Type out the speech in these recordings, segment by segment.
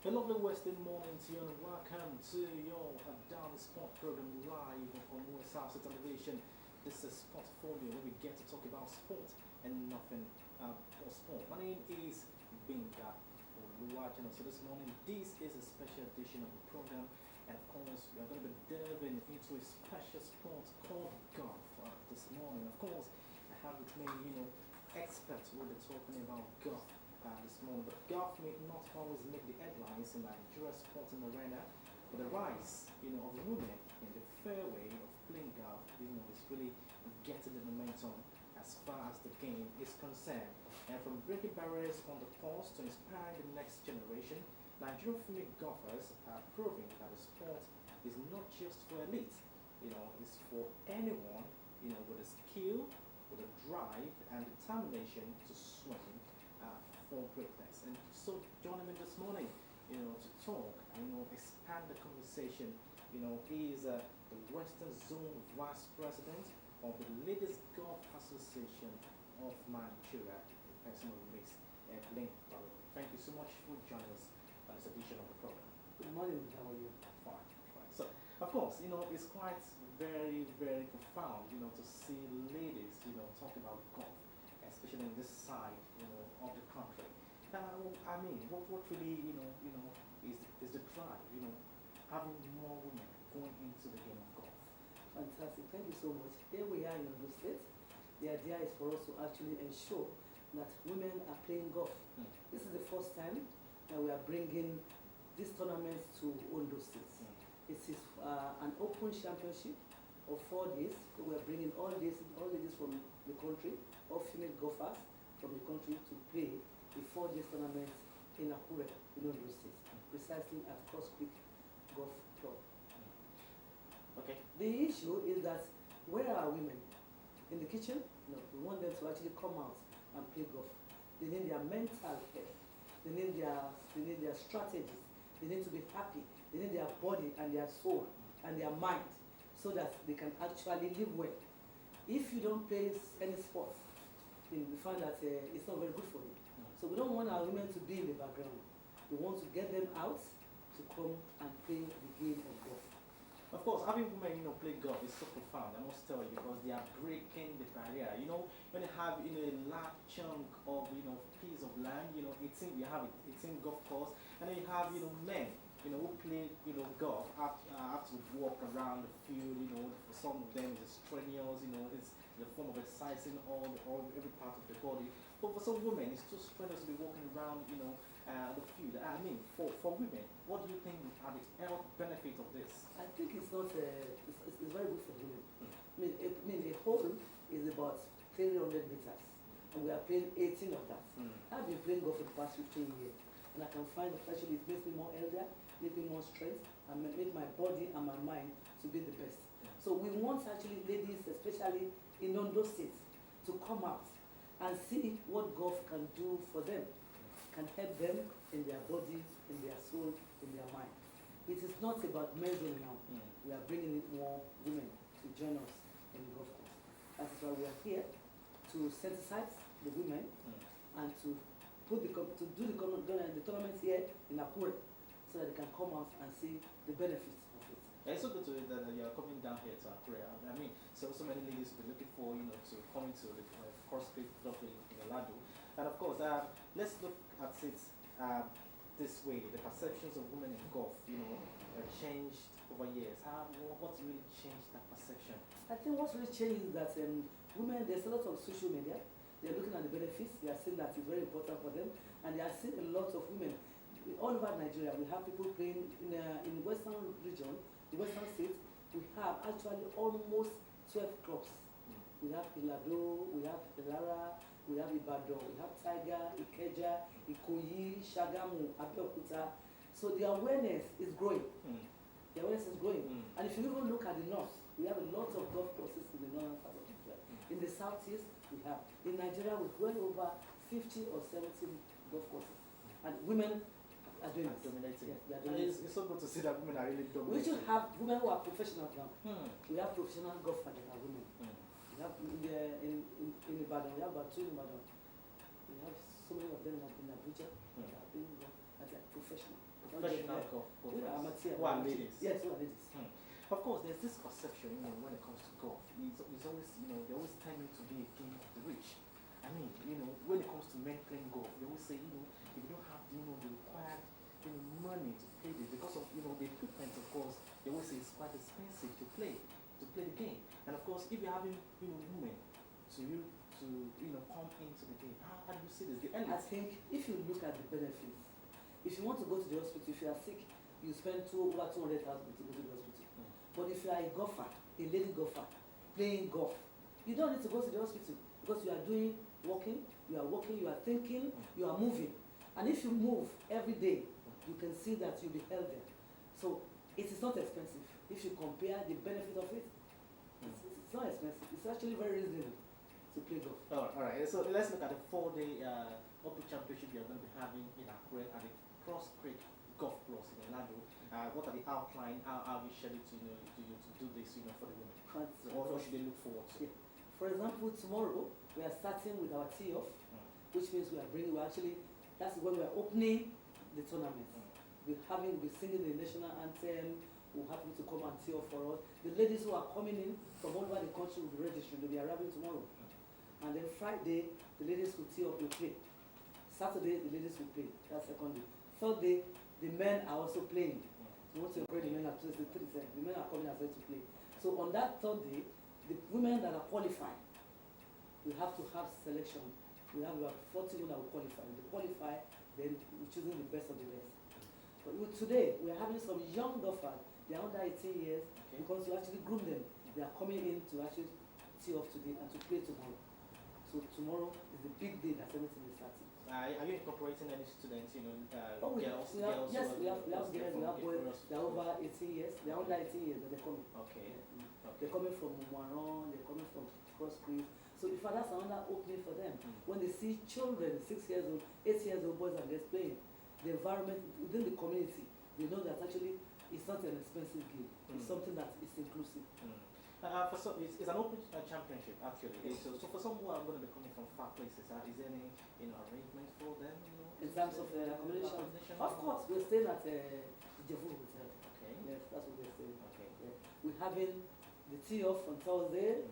A lovely Wednesday morning to you and welcome to your Down Sport program live on Osrc television. This is Folio where we get to talk about sport and nothing but sport. My name is Binga Oluwachana. So this morning, this is a special edition of the program, and of course, we are going to be delving into a special sport called golf this morning. Of course, I have with me, experts who will be talking about golf this morning. But golf may not always make the headlines in Nigeria's sporting arena, but the rise, of women in the fairway of playing golf, is really getting the momentum as far as the game is concerned. And from breaking barriers on the course to inspiring the next generation, Nigerian female golfers are proving that the sport is not just for elite, it's for anyone, with a skill, with a drive and determination to swing for greatness. And so joining me this morning, to talk and expand the conversation, he is the Western Zone Vice President of the Ladies Golf Association of Nigeria, the person of Miss Link. Thank you so much for joining us on this edition of the program. Good morning, how are you? Fine, fine. So, of course, it's quite very, very profound, to see ladies, talk about golf, especially in this side, of the country. What really, is the drive, having more women going into the game of golf? Fantastic, thank you so much. Here we are in Ondo State. The idea is for us to actually ensure that women are playing golf. This is the first time that we are bringing these tournaments to Ondo State. It is an open championship of 4 days. So we are bringing all ladies from the country, all female golfers from the country to play the 4 days tournament in Akure, in Ondo State, precisely at Cross Creek Golf Club. Okay. The issue is that where are women? In the kitchen? No, we want them to actually come out and play golf. They need their mental health. They need their strategies. They need to be happy. They need their body and their soul and their mind so that they can actually live well. If you don't play any sports, we find that it's not very good for you. So we don't want our women to be in the background. We want to get them out to come and play the game of golf. Of course, having women, play golf is so profound, I must tell you, because they are breaking the barrier. When you have, a large chunk of, piece of land, you have it, it's in golf course, and then you have, men, who play, golf, have to walk around the field, for some of them it's strenuous, it's the form of exercising every part of the body. But for some women, it's too strenuous to be walking around, the field. For women, what do you think are the health benefits of this? I think it's not, it's very good for women. The hole is about 300 meters, and we are playing 18 of that. I've been playing golf for the past 15 years, and I can find that actually it makes me more healthier, makes me more strength, and make my body and my mind to be the best. So we want actually ladies, especially in Ondo State, to come out and see what golf can do for them, can help them in their body, in their soul, in their mind. It is not about men now. We are bringing in more women to join us in the golf course. That is why we are here to sensitize the women and to do the tournament here in Akure so that they can come out and see the benefits of it. It's so good to hear that you are coming down here to Akure. So many ladies will be looking for, to come into the Cross Creek Club in Lado. And of course, let's look at it this way. The perceptions of women in golf, have changed over years. What's really changed that perception? I think what's really changed is that women, there's a lot of social media. They're looking at the benefits. They are seeing that it's very important for them. And they are seeing a lot of women. All over Nigeria, we have people playing in the western region, the western states. We have actually almost 12 clubs. We have Ilado, we have Ilara, we have Ibadan, we have Tiger, Ikeja, Ikoyi, Shagamu, Abeokuta. So the awareness is growing. The awareness is growing. And if you even look at the north, we have a lot of golf courses in the northern part of Nigeria. In the southeast, we have. In Nigeria, we've well over 50 or 70 golf courses. And women are doing it. Dominating. Yes, they are doing It's so good to see that women are really dominating. We should have women who are professionals now. We have professional golfers that are women. We have in Ibadan, we have about 2 in Ibadan. We have so many of them in Abuja that are professional. professional golf We are amateur. who are ladies. Yes, who are ladies. Of course, there's this perception, when it comes to golf. It's always, they always tell me to be a game of the rich. I mean, when it comes to men playing golf, they always say, if you don't have, the required, money to play this, because of, the equipment, of course, they always say it's quite expensive to play the game. And of course, if you're having, women to pump into the game, how do you see this? The I think if you look at the benefits, if you want to go to the hospital, if you are sick, you spend over 200,000 to go to the hospital. But if you are a golfer, a lady golfer, playing golf, you don't need to go to the hospital because you are walking, you are thinking, you are moving. And if you move every day, you can see that you'll be healthier. So it is not expensive. If you compare the benefit of it, it's not expensive. It's actually very reasonable to play golf. All right. So let's look at the 4-day Open Championship you're going to be having in Akure at the Cross Creek Golf Course in Elado. What are the outline? How we scheduled to do this, for the women? So what should they look forward to? Yeah. For example, tomorrow we are starting with our tee off, which means that's when we are opening the tournament. We'll be singing the national anthem. We'll have people to come and tee off for us. The ladies who are coming in from all over the country will be registering. They'll be arriving tomorrow. And then Friday, the ladies will tee off, will play. Saturday, the ladies will play. That's second day. Third day, the men are also playing. We want to encourage the men the men are coming as well to play. So on that third day, the women that are qualified, we have to have selection. We have about 40 women that will qualify. When they qualify, then we're choosing the best of the best. But today, we're having some young golfers. They're under 18 years because we actually groom them. They are coming in to actually tee off today and to play tomorrow. So tomorrow is the big day that everything is starting. Are you incorporating any students, girls? girls? Yes, we have girls, we have boys. They're over 18 years. They're under 18 years, but they're coming. Okay. They're coming from Moiron, they're coming from Cross Creek. So if that's another opening for them. When they see children, 6 years old, 8 years old boys and girls playing, the environment within the community, they know that actually it's not an expensive game. It's something that is inclusive. It's an open championship actually. So for some who are going to be coming from far places, is there any arrangement for them? In terms of accommodation? Of course, we're staying at the Jevu Hotel. Okay. Yes, that's what we're staying. Okay. Yeah. We're having the tee off on Thursday.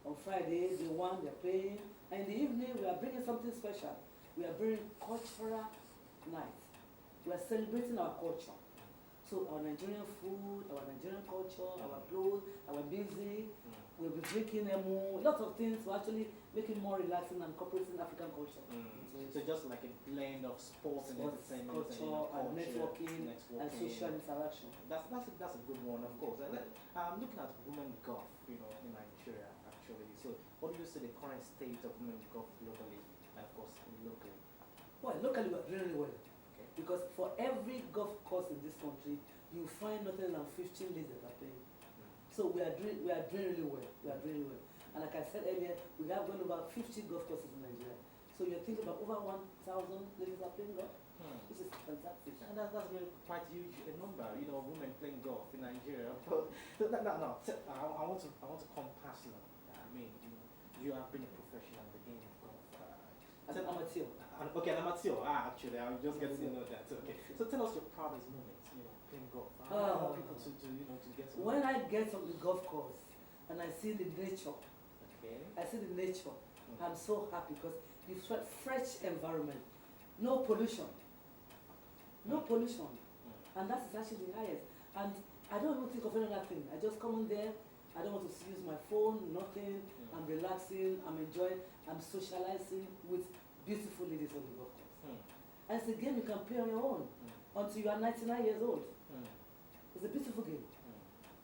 On Friday, they're playing. And in the evening, we are bringing something special. We are bringing cultural night. We are celebrating our culture. So our Nigerian food, our Nigerian culture, our clothes, our music, we'll be drinking a lot of things to actually make it more relaxing and incorporating African culture. So just like a blend of sports and entertainment, culture, and networking, and social interaction. That's a good one, of course. I'm looking at women golf, in Nigeria actually. So what do you see the current state of women golf globally and of course locally? Well, locally we're doing really well. Because for every golf course in this country, you find nothing than 15 ladies that are playing. So we are doing really well. We are doing well. And like I said earlier, we have gone about 50 golf courses in Nigeria. So you're thinking about over 1,000 ladies are playing golf. This is fantastic. And that's really quite huge a number, women playing golf in Nigeria. No. I want to compass now. I mean, you have been a professional in the game of golf. As an amateur. Okay, an amateur. Actually, I'm just getting to know that. Okay. So tell us your proudest moments, playing golf. I want people to get to know. When I get on the golf course and I see the nature, I'm so happy because you feel fresh environment, no pollution, and that is actually the highest. And I don't even think of any other thing. I just come in there. I don't want to use my phone, nothing. I'm relaxing, I'm enjoying, I'm socializing with beautiful ladies on the golf course. And it's a game you can play on your own until you are 99 years old. It's a beautiful game.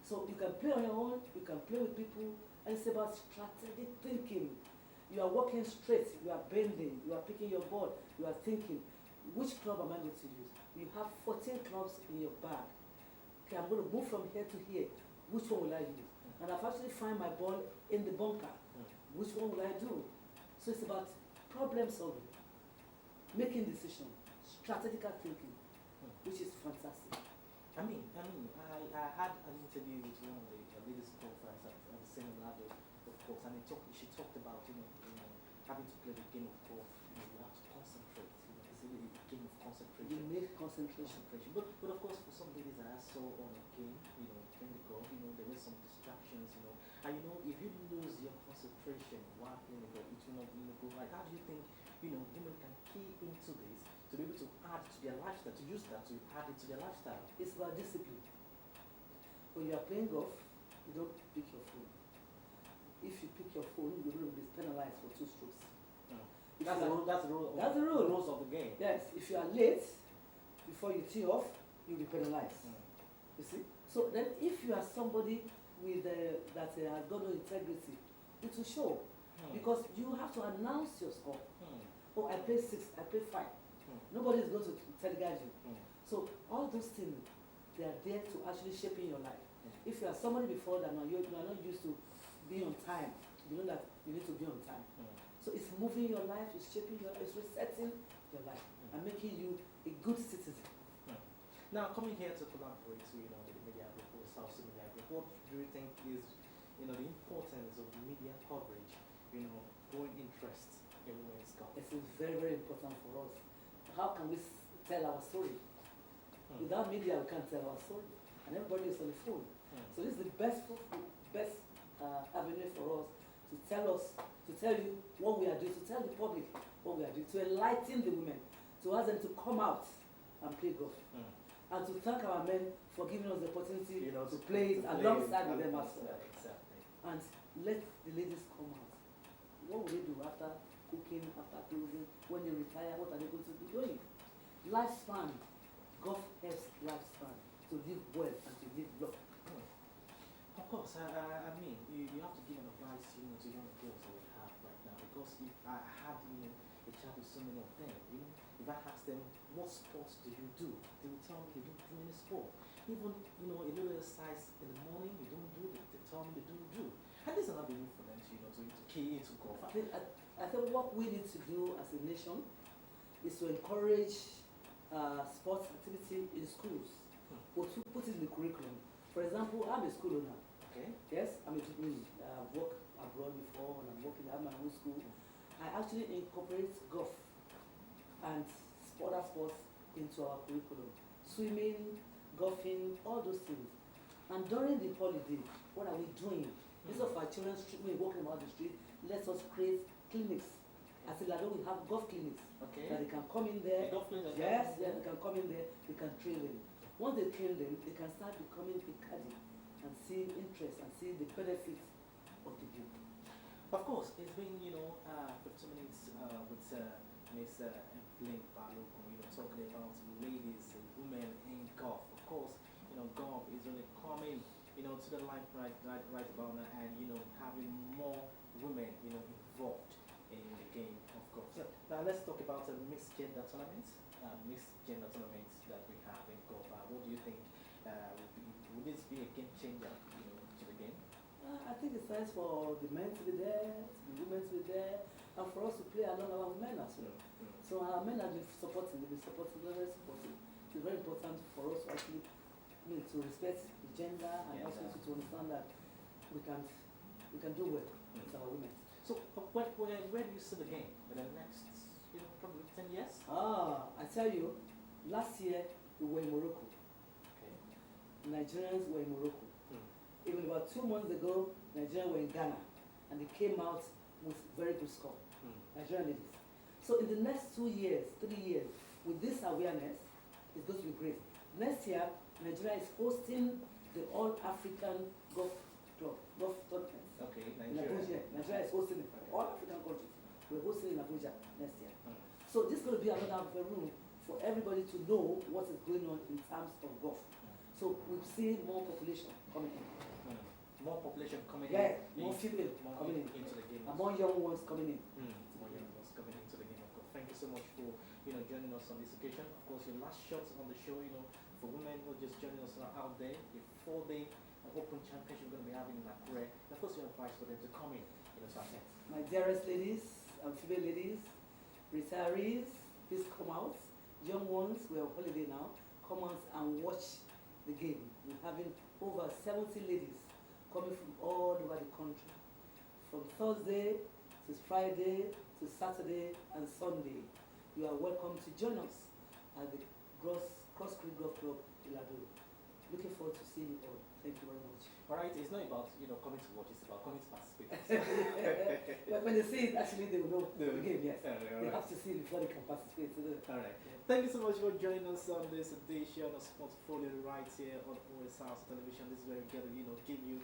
So you can play on your own, you can play with people, and it's about strategic thinking. You are walking straight, you are bending, you are picking your ball, you are thinking, which club am I going to use? You have 14 clubs in your bag. Okay, I'm going to move from here to here. Which one will I use? And I've actually find my ball in the bunker. Which one will I do? So it's about problem solving, making decisions, strategical thinking, which is fantastic. I had an interview with one of the ladies golfers at the same level, of course, and she talked about having to play the game of golf. You have to concentrate. It's a game of concentration. You need concentration. Concentration. But of course, for some ladies that are so on a game, playing the golf, there is some distractions, and if you lose your concentration while playing the golf, it will not go right. How do you think, women can key into this to be able to add to their lifestyle, to use that to add it to their lifestyle? It's about discipline. When you are playing golf, you don't pick your phone. If you pick your phone, you're going to be penalized for 2 strokes. That's the rule. That's the rule. That's the rule. The rules of the game. Yes. If you are late before you tee off, you'll be penalized. You see. So then, if you are somebody with that has got no integrity, it will show because you have to announce your score. Oh, I played 6. I played 5. Nobody is going to teleguide you. So all those things, they are there to actually shaping your life. If you are somebody before that now you are not used to being on time, you know that you need to be on time. So it's moving your life, it's shaping your life, it's resetting your life and making you a good citizen. Now, coming here to collaborate with the media group or South Sea Media Group, what do you think is the importance of media coverage, growing interest in women's golf? It's very, very important for us. How can we tell our story? Without media, we can't tell our story, and everybody is on the phone. So this is the best avenue for us to tell you what we are doing, to tell the public what we are doing, to enlighten the women, to ask them to come out and play golf, and to thank our men for giving us the opportunity to play it alongside with them as well. Exactly. And let the ladies come out. What will they do after cooking, after clothing, when they retire? What are they going to be doing? Lifespan. Golf helps lifespan to live well and to live long. Of course, I mean, you have to give an advice, to young girls that we have right now, because if I had, a chat with so many of them, if I ask them, what sports do you do? They will tell me they don't do any sport. Even, a little exercise in the morning, you don't do it. They tell me they don't do. And this is an avenue for them to key into golf. I think what we need to do as a nation is to encourage sports activity in schools, but to put it in the curriculum. For example, I'm a school owner. Okay. Yes, I've worked abroad before and I'm working at my own school. I actually incorporate golf and other sports into our curriculum. Swimming, golfing, all those things. And during the holiday, what are we doing? Instead of our children walking about the street, let us create clinics. As in Lado, we have golf clinics. Okay. That they can come in there. Golf clinics? Yes, they can come in there, they can train them. Once they train them, they can start becoming a caddy and see interest and see the benefits of the game. Of course, it's been, 15 minutes with Miss Evelyn Balogun, talking about ladies and women in golf. Of course, golf is really coming, to the life right about now, and, having more women, involved in the game of golf. So now let's talk about the mixed gender tournaments. That we have in golf. What do you think would this be a game changer, to the game? I think it's nice for the men to be there, the women to be there, and for us to play along our men as well. So our men have been supporting, very supporting. It's very important for us to actually to respect the gender and also to understand that we can do well with our women. So where do you see the game in the next probably 10 years? I tell you, last year we were in Morocco. Okay. Nigerians were in Morocco. Even about 2 months ago, Nigerians were in Ghana, and they came out with very good score. Nigerian ladies. So in the next 2 years, 3 years, with this awareness, it's going to be great. Next year, Nigeria is hosting the All African Golf Tournament. Okay, Nigeria is hosting it. All African countries. We're hosting in Abuja next year. So this is going to be another room for everybody to know what is going on in terms of golf. So we've seen more population coming in. More population coming in. Yeah, more female coming in. Into the game. And more young ones coming in. More young ones coming into the game of golf. Thank you so much for joining us on this occasion. Of course, your last shot on the show, for women who are just joining us out there, a 4-day open championship we're going to be having in Akure. And of course, your advice for them to come in, to attend. My dearest ladies and female ladies, retirees, please come out. Young ones, we're on holiday now. Come out and watch the game. We're having over 70 ladies coming from all over the country. From Thursday to Friday to Saturday and Sunday. You are welcome to join us. at the Cross Creek Golf Club, Ilado. Looking forward to seeing you all. Thank you very much. All right, it's not about coming to watch; it's about coming to participate. When they see it, actually they will know the game. Yes, All they right. have to see it before they can participate. All right. Yeah. Thank you so much for joining us on this edition of Portfolio right here on Osrc Television. This is where we get to give you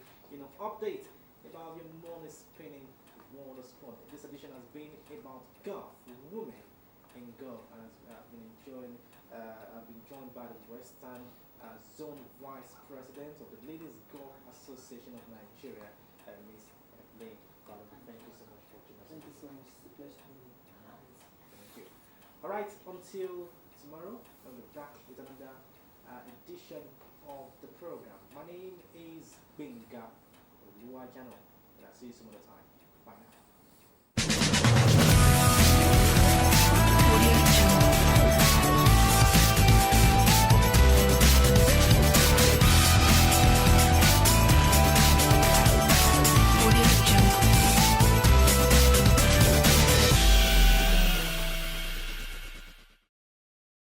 update about your money spinning world of sport. This edition has been about golf, women in golf, and I've been joined by the Western Zone Vice President of the Ladies Golf Association of Nigeria, Miss Lane Balogun. Thank you so much for joining us. Thank you so much. It's a pleasure being here. Thank you. All right, until tomorrow, I'll be back with another edition of the program. My name is Binga Oluwajano, and I'll see you some other time. Bye now.